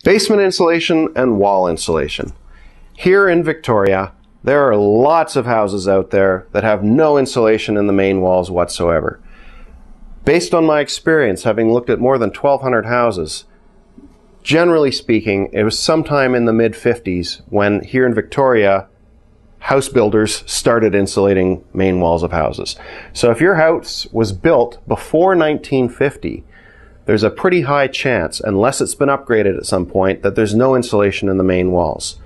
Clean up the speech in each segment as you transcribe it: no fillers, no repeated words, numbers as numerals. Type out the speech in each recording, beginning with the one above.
Basement insulation and wall insulation. Here in Victoria, there are lots of houses out there that have no insulation in the main walls whatsoever. Based on my experience, having looked at more than 1,200 houses, generally speaking, it was sometime in the mid-50s when here in Victoria, house builders started insulating main walls of houses. So if your house was built before 1950, there's a pretty high chance, unless it's been upgraded at some point, that there's no insulation in the main walls.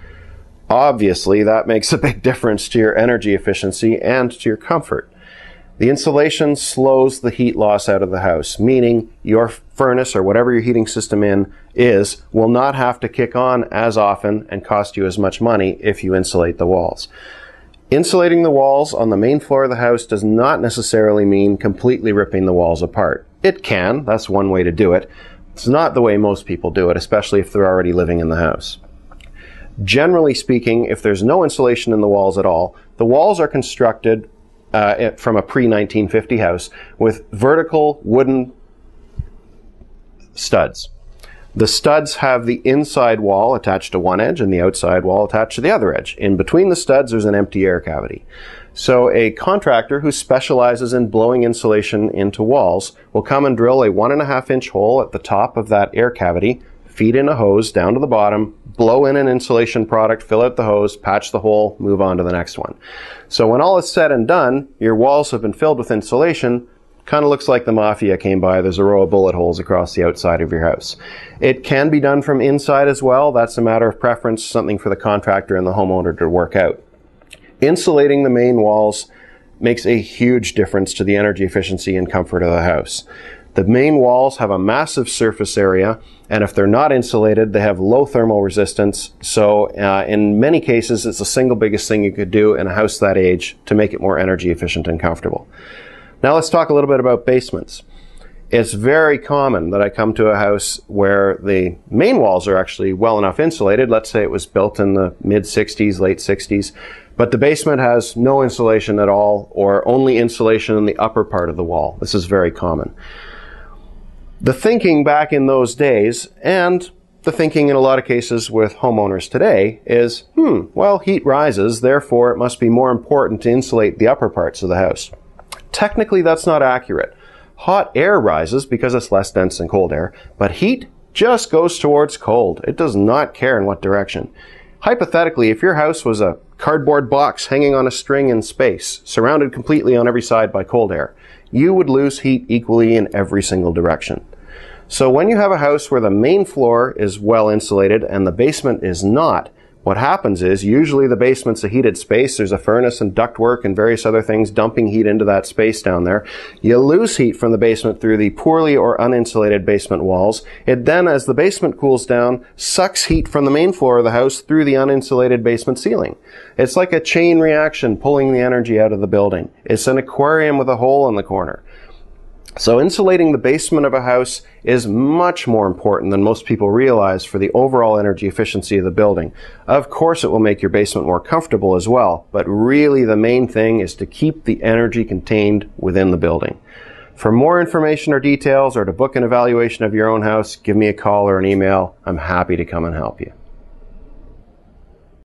Obviously, that makes a big difference to your energy efficiency and to your comfort. The insulation slows the heat loss out of the house, meaning your furnace or whatever your heating system will not have to kick on as often and cost you as much money if you insulate the walls. Insulating the walls on the main floor of the house does not necessarily mean completely ripping the walls apart. It can, that's one way to do it. It's not the way most people do it, especially if they're already living in the house. Generally speaking, if there's no insulation in the walls at all, the walls are constructed from a pre-1950 house with vertical wooden studs. The studs have the inside wall attached to one edge and the outside wall attached to the other edge. In between the studs, there's an empty air cavity. So a contractor who specializes in blowing insulation into walls will come and drill a 1.5 inch hole at the top of that air cavity, feed in a hose down to the bottom, blow in an insulation product, fill out the hose, patch the hole, move on to the next one. So when all is said and done, your walls have been filled with insulation. Kind of looks like the mafia came by. There's a row of bullet holes across the outside of your house. It can be done from inside as well. That's a matter of preference, something for the contractor and the homeowner to work out. Insulating the main walls makes a huge difference to the energy efficiency and comfort of the house. The main walls have a massive surface area, and if they're not insulated, they have low thermal resistance. So in many cases, it's the single biggest thing you could do in a house that age to make it more energy efficient and comfortable. Now let's talk a little bit about basements. It's very common that I come to a house where the main walls are actually well enough insulated. Let's say it was built in the mid-60s, late 60s, but the basement has no insulation at all or only insulation in the upper part of the wall. This is very common. The thinking back in those days, and the thinking in a lot of cases with homeowners today, is, well, heat rises, therefore it must be more important to insulate the upper parts of the house. Technically, that's not accurate. Hot air rises because it's less dense than cold air, but heat just goes towards cold. It does not care in what direction. Hypothetically, if your house was a cardboard box hanging on a string in space, surrounded completely on every side by cold air, you would lose heat equally in every single direction. So when you have a house where the main floor is well insulated and the basement is not, what happens is usually the basement's a heated space. There's a furnace and ductwork and various other things dumping heat into that space down there. You lose heat from the basement through the poorly or uninsulated basement walls. It then, as the basement cools down, sucks heat from the main floor of the house through the uninsulated basement ceiling. It's like a chain reaction pulling the energy out of the building. It's an aquarium with a hole in the corner. So insulating the basement of a house is much more important than most people realize for the overall energy efficiency of the building. Of course, it will make your basement more comfortable as well, but really the main thing is to keep the energy contained within the building. For more information or details or to book an evaluation of your own house, give me a call or an email. I'm happy to come and help you.